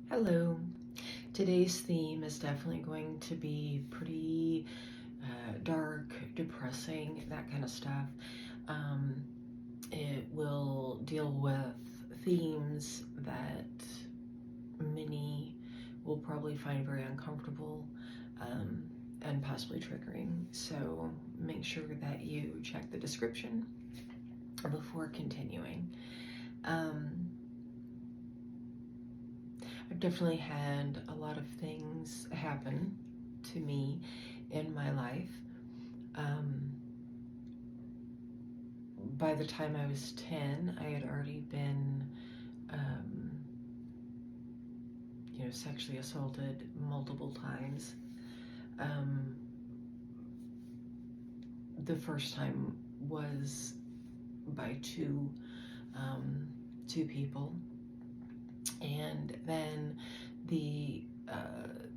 Hello. Today's theme is definitely going to be pretty dark, depressing, that kind of stuff. Um, it will deal with themes that many will probably find very uncomfortable um, and possibly triggering. So make sure that you check the description before continuing. I've definitely had a lot of things happen to me in my life. Um, by the time I was 10, I had already been, sexually assaulted multiple times. Um, the first time was by two people, and then the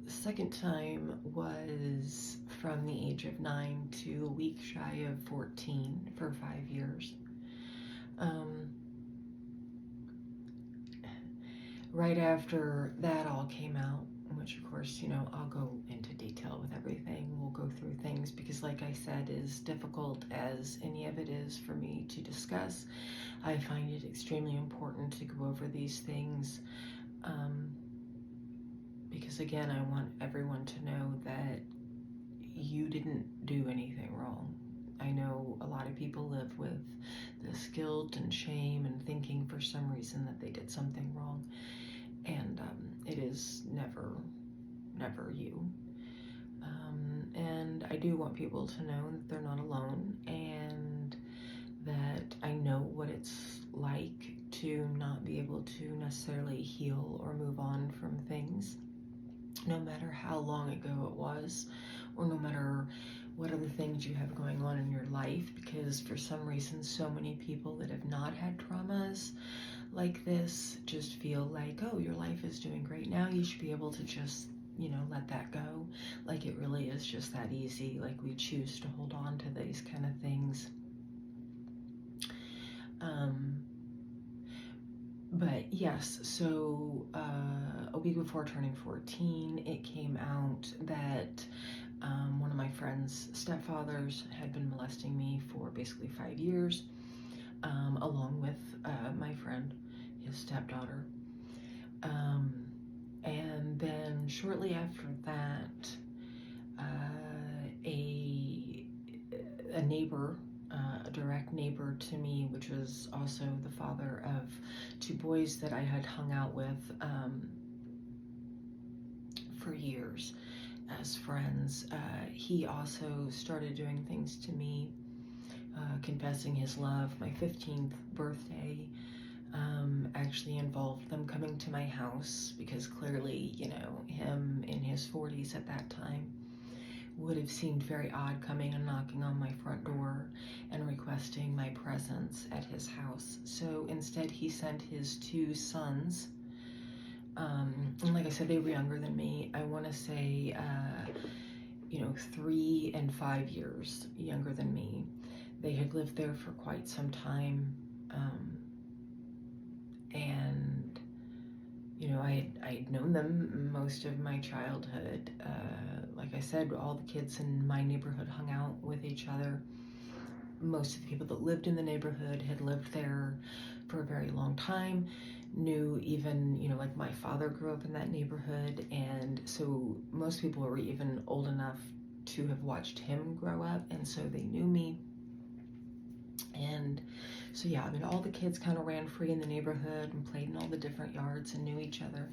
second time was from the age of 9 to a week shy of 14 for 5 years. Right after that all came out, which of course, I'll go into detail with everything. We'll go through things because, like I said, as difficult as any of it is for me to discuss, I find it extremely important to go over these things. Because again, I want everyone to know that you didn't do anything wrong. I know a lot of people live with this guilt and shame and thinking for some reason that they did something wrong, and it is never you. And I do want people to know that they're not alone, and that I know what it's like to not be able to necessarily heal or move on from things, no matter how long ago it was, or no matter what other things you have going on in your life, because for some reason so many people that have not had traumas like this just feel like, oh, your life is doing great now, you should be able to just let that go. Like it really is just that easy. Like we choose to hold on to these kind of things. But yes, so a week before turning 14, it came out that one of my friend's stepfathers had been molesting me for basically 5 years, along with my friend, his stepdaughter. And then shortly after that, a neighbor, a direct neighbor to me, which was also the father of two boys that I had hung out with for years as friends, he also started doing things to me, confessing his love. My 15th birthday actually involved them coming to my house, because clearly, him in his 40s at that time would have seemed very odd coming and knocking on my front door and requesting my presence at his house. So instead, he sent his two sons. And like I said, they were younger than me. I want to say, 3 and 5 years younger than me. They had lived there for quite some time. And I'd known them most of my childhood. Like I said, all the kids in my neighborhood hung out with each other. Most of the people that lived in the neighborhood had lived there for a very long time, knew even, like my father grew up in that neighborhood, and so most people were even old enough to have watched him grow up, and so they knew me. And so yeah, all the kids kind of ran free in the neighborhood and played in all the different yards and knew each other.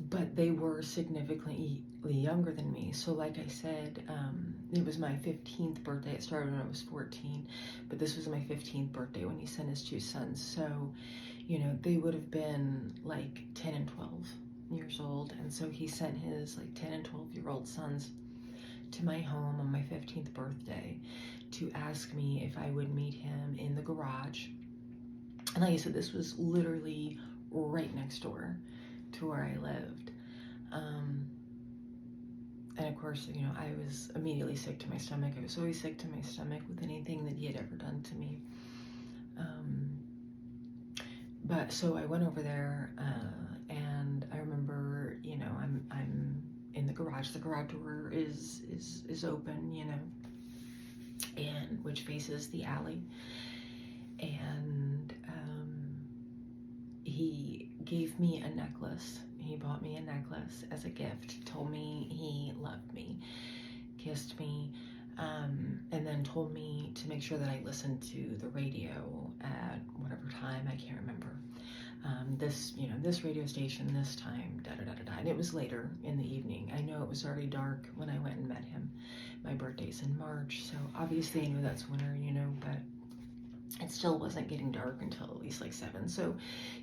But they were significantly younger than me. So like I said, it was my 15th birthday. It started when I was 14, but this was my 15th birthday when he sent his two sons. So, they would have been like 10 and 12 years old. And so he sent his like 10 and 12-year-old sons to my home on my 15th birthday to ask me if I would meet him in the garage. And like I said, this was literally right next door to where I lived. And of course, I was immediately sick to my stomach. I was always sick to my stomach with anything that he had ever done to me. But so I went over there, and I remember garage. The garage door is open, you know, and which faces the alley. And he gave me a necklace. He bought me a necklace as a gift, told me he loved me, kissed me, and then told me to make sure that I listened to the radio at whatever time, I can't remember. This, you know, this radio station, this time, da-da-da-da-da. And it was later in the evening. I know it was already dark when I went and met him. My birthday's in March, so obviously I knew that's winter, you know, but it still wasn't getting dark until at least like 7. So,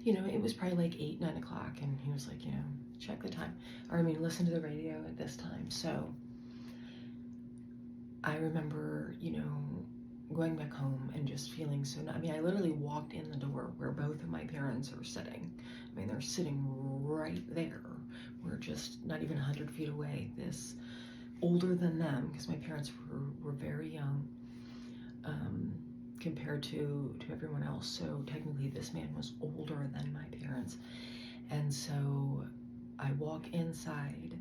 you know, it was probably like 8, 9 o'clock, and he was like, you know, check the time. Or, I mean, listen to the radio at this time. So I remember, you know, going back home and just feeling so, I mean, I literally walked in the door where both of my parents are sitting. I mean, they're sitting right there. We're just not even 100 feet away. This older than them, because my parents were very young compared to everyone else. So technically this man was older than my parents. And so I walk inside,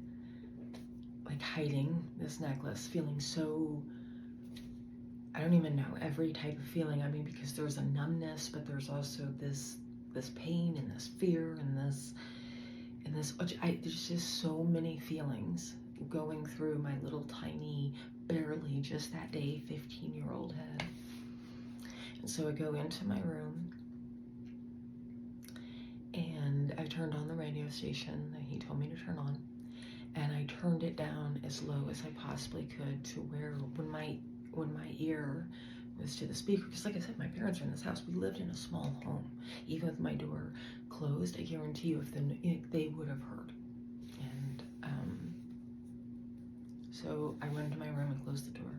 like hiding this necklace, feeling so, I don't even know, every type of feeling. I mean, because there's a numbness, but there's also this pain and this fear and this, there's just so many feelings going through my little tiny, barely just that day 15-year-old head. And so I go into my room and I turned on the radio station that he told me to turn on, and I turned it down as low as I possibly could to where when my ear was to the speaker, because like I said, my parents are in this house. We lived in a small home. Even with my door closed, I guarantee you if they would have heard. And so I went into my room and closed the door.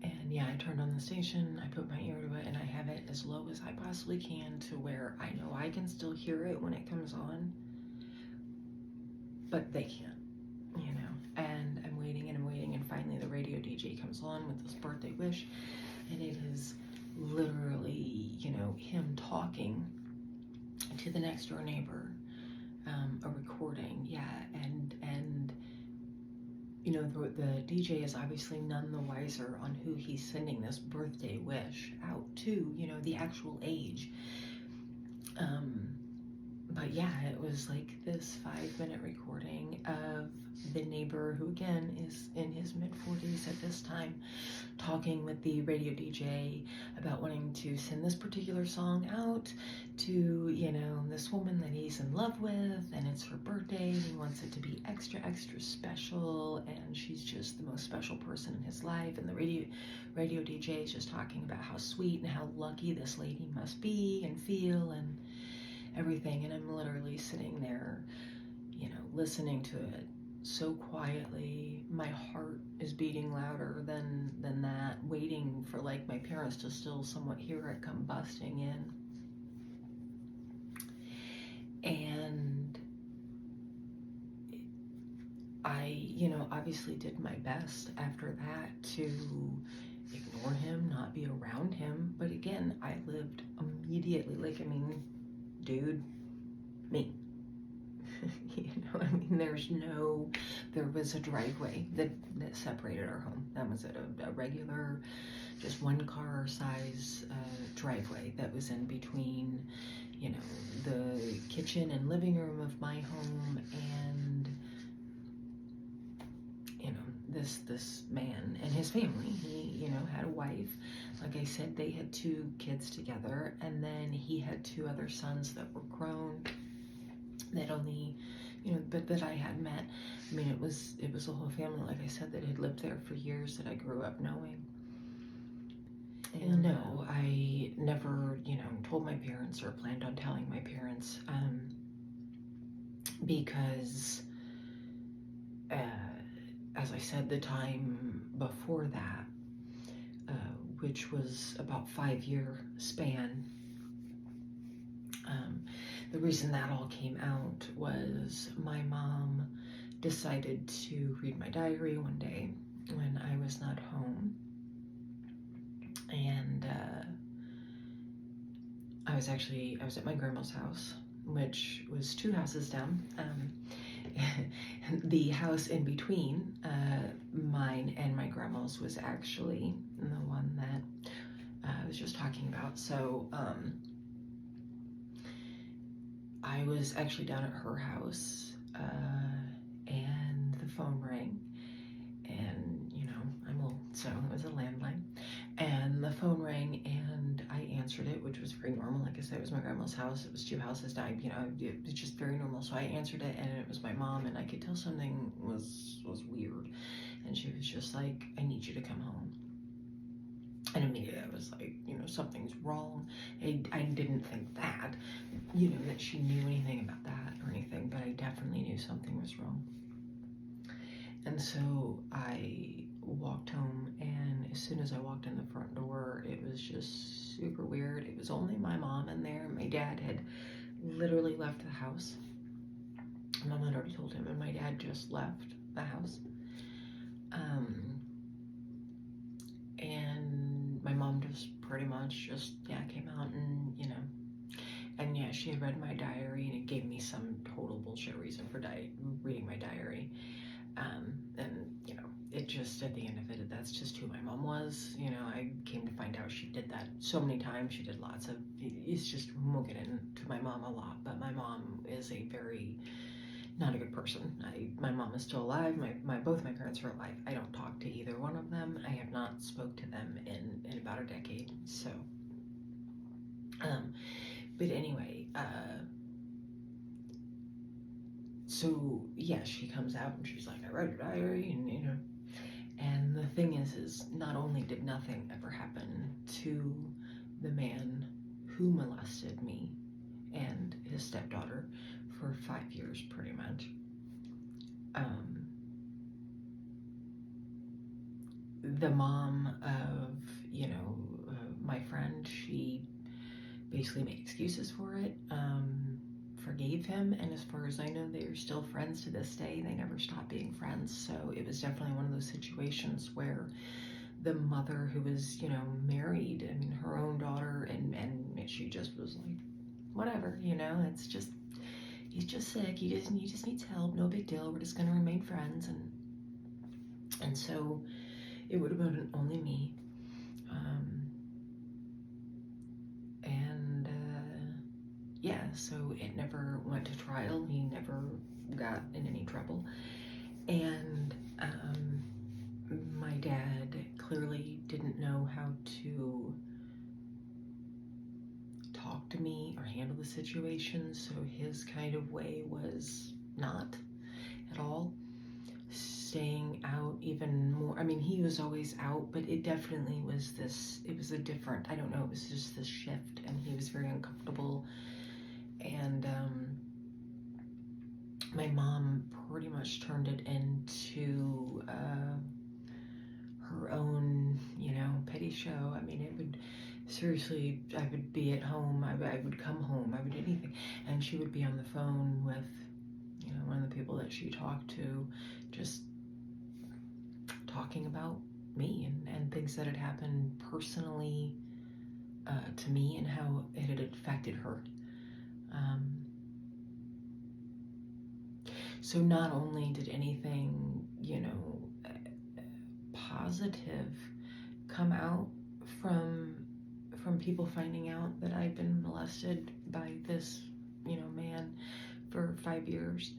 And yeah, I turned on the station, I put my ear to it, and I have it as low as I possibly can to where I know I can still hear it when it comes on, but they can't, you know. And I'm waiting and I'm waiting, and finally the radio DJ comes on with this birthday wish, and it is literally, you know, him talking to the next door neighbor, a recording, yeah, and you know, the DJ is obviously none the wiser on who he's sending this birthday wish out to, you know, the actual age. But yeah, it was like this 5-minute recording of the neighbor, who again is in his mid-40s at this time, talking with the radio DJ about wanting to send this particular song out to, you know, this woman that he's in love with, and it's her birthday, and he wants it to be extra, extra special, and she's just the most special person in his life. And the radio DJ is just talking about how sweet and how lucky this lady must be and feel and everything. And I'm literally sitting there, you know, listening to it so quietly. My heart is beating louder than that, waiting for like my parents to still somewhat hear it come busting in. And I, you know, obviously did my best after that to ignore him, not be around him. But again, I lived immediately, like, I mean, dude, me. You know, I mean, there was a driveway that separated our home. That was it, a regular, just one car size driveway that was in between, you know, the kitchen and living room of my home and, you know, this man and his family. He, you know, had a wife. Like I said, they had 2 kids together, and then he had 2 other sons that were grown, that only, you know, but that I had met. I mean, it was a whole family, like I said, that had lived there for years, that I grew up knowing. And no, I never, you know, told my parents or planned on telling my parents, because, as I said, the time before that, which was about 5-year span, the reason that all came out was my mom decided to read my diary one day when I was not home. And I was at my grandma's house, which was 2 houses down. the house in between mine and my grandma's was actually the one that I was just talking about. So I was actually down at her house, and the phone rang, and you know, I'm old, so it was a landline, and the phone rang, and I answered it, which was very normal. Like I said, it was my grandma's house. It was 2 houses down, you know, it was just very normal. So I answered it, and it was my mom, and I could tell something was weird, and she was just like, "I need you to come home." And immediately I was like, you know, something's wrong. I didn't think that, you know, that she knew anything about that or anything, but I definitely knew something was wrong. And so I walked home, and as soon as I walked in the front door, it was just super weird. It was only my mom in there. My dad had literally left the house. My mom had already told him, and my dad just left the house. And my mom just pretty much just, came out and, you know, and yeah, she had read my diary, and it gave me some total bullshit reason for reading my diary. And, you know, it just, at the end of it, that's just who my mom was. You know, I came to find out she did that so many times. She did lots of, it's just, we'll get into my mom a lot, but my mom is a very, not a good person. My mom is still alive. Both my parents are alive. I don't talk to either one of them. I have not spoke to them in about a decade. So, but anyway, so yeah, she comes out and she's like, "I read your diary," and you know, and the thing is not only did nothing ever happen to the man who molested me and his stepdaughter for 5 years, pretty much. The mom of, you know, my friend, she basically made excuses for it, forgave him, and as far as I know, they are still friends to this day. They never stopped being friends. So it was definitely one of those situations where the mother, who was, you know, married and her own daughter, and she just was like, whatever, you know, it's just, he's just sick, he just needs help, no big deal, we're just gonna remain friends. And so it would have been only me. Yeah, so it never went to trial. He never got in any trouble. And my dad clearly didn't know how to talk to me or handle the situation, so his kind of way was not at all. Staying out even more. I mean, he was always out, but it definitely was it was a different, I don't know, it was just this shift, and he was very uncomfortable. And my mom pretty much turned it into her own, you know, petty show. I mean, it would, seriously, I would be at home, I would come home, I would do anything, and she would be on the phone with, you know, one of the people that she talked to, just talking about me and things that had happened personally to me and how it had affected her. So not only did anything, you know, positive come out from people finding out that I've been molested by this, you know, man for 5 years,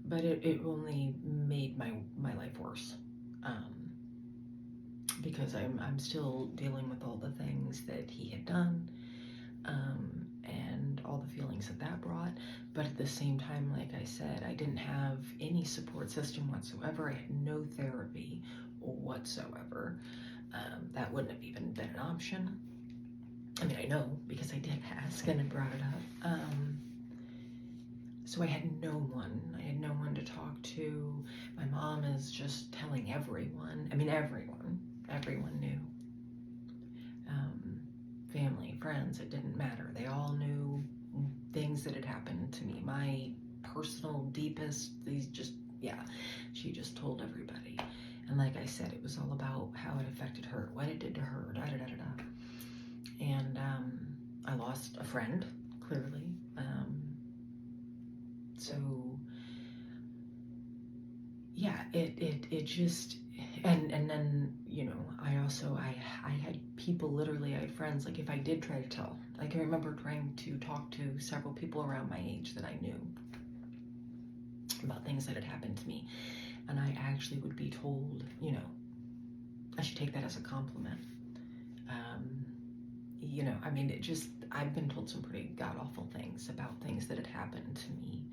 but it only made my life worse, because I'm still dealing with all the things that he had done, and all the feelings that brought. But at the same time, like I said, I didn't have any support system whatsoever. I had no therapy whatsoever. That wouldn't have even been an option. I mean, I know because I did ask and I brought it up. So I had no one. I had no one to talk to. My mom is just telling everyone. I mean, everyone knew. Family, friends, it didn't matter. They all knew things that had happened to me. My personal, deepest, she just told everybody. And like I said, it was all about how it affected her, what it did to her, da-da-da-da-da. And I lost a friend, clearly. So it just, and then, you know, I had people, literally, I had friends, like, if I did try to tell, like, I remember trying to talk to several people around my age that I knew about things that had happened to me, and I actually would be told, you know, I should take that as a compliment. You know, I mean, I've been told some pretty god-awful things about things that had happened to me.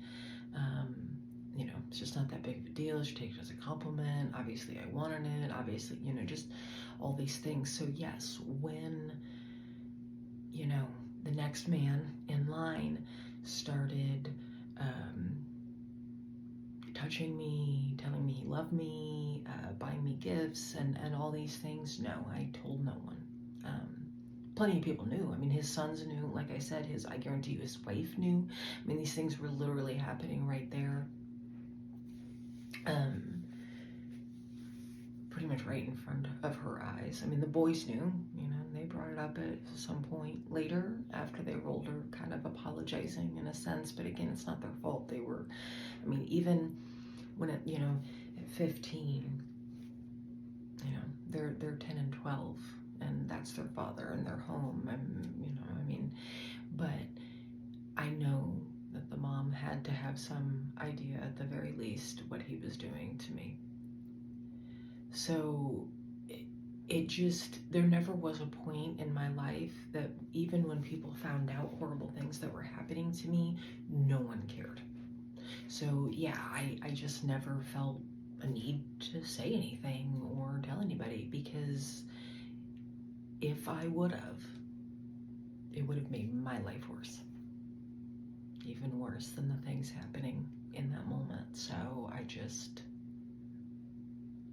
You know, it's just not that big of a deal. I should take it as a compliment. Obviously, I wanted it. Obviously, you know, just all these things. So yes, when, you know, the next man in line started touching me, telling me he loved me, buying me gifts, and all these things, no, I told no one. Plenty of people knew. I mean, his sons knew. Like I said, I guarantee you his wife knew. I mean, these things were literally happening right there. Pretty much right in front of her eyes. I mean, the boys knew, you know, they brought it up at some point later after they were older, kind of apologizing in a sense, but again, it's not their fault. They were, I mean, even when it, you know, at 15, you know, they're 10 and 12, and that's their father and their home, and, you know, I mean, but I know that the mom had to have some idea, at the very least, what he was doing to me. So it just, there never was a point in my life that even when people found out horrible things that were happening to me, no one cared. So yeah, I just never felt a need to say anything or tell anybody, because if I would have, it would have made my life worse. Even worse than the things happening in that moment. So I just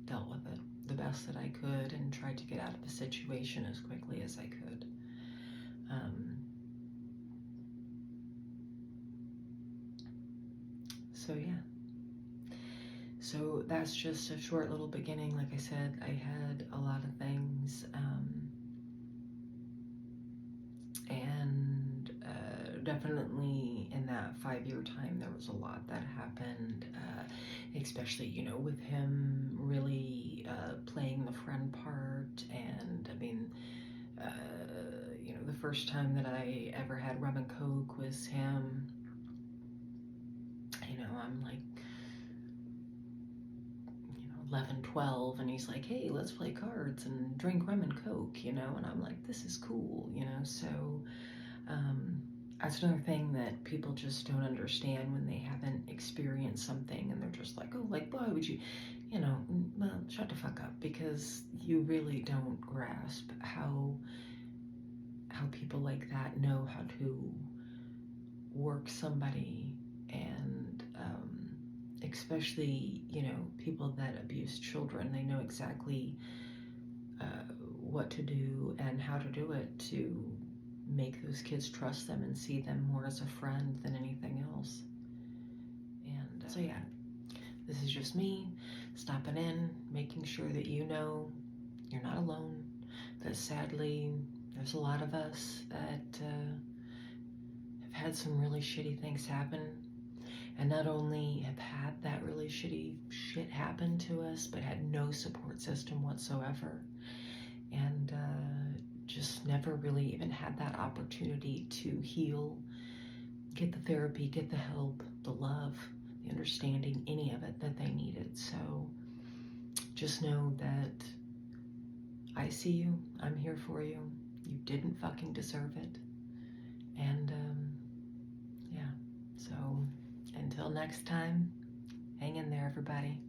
dealt with it the best that I could and tried to get out of the situation as quickly as I could. So yeah. So that's just a short little beginning. Like I said, I had a lot of things, and definitely in that 5-year time, there was a lot that happened, especially, you know, with him really playing the friend part. And I mean, you know, the first time that I ever had rum and coke was him. You know, I'm like, 11, 12, and he's like, hey, let's play cards and drink rum and coke, you know, and I'm like, this is cool, you know. So that's another thing that people just don't understand when they haven't experienced something, and they're just like, oh, like, why would you, you know, well, shut the fuck up, because you really don't grasp how people like that know how to work somebody. And especially, you know, people that abuse children, they know exactly what to do and how to do it to make those kids trust them and see them more as a friend than anything else. And so yeah, this is just me stopping in, making sure that you know you're not alone, that sadly there's a lot of us that have had some really shitty things happen, and not only have had that really shitty shit happen to us, but had no support system whatsoever, and just never really even had that opportunity to heal, get the therapy, get the help, the love, the understanding, any of it that they needed. So just know that I see you, I'm here for you, you didn't fucking deserve it, and yeah, so until next time, hang in there, everybody.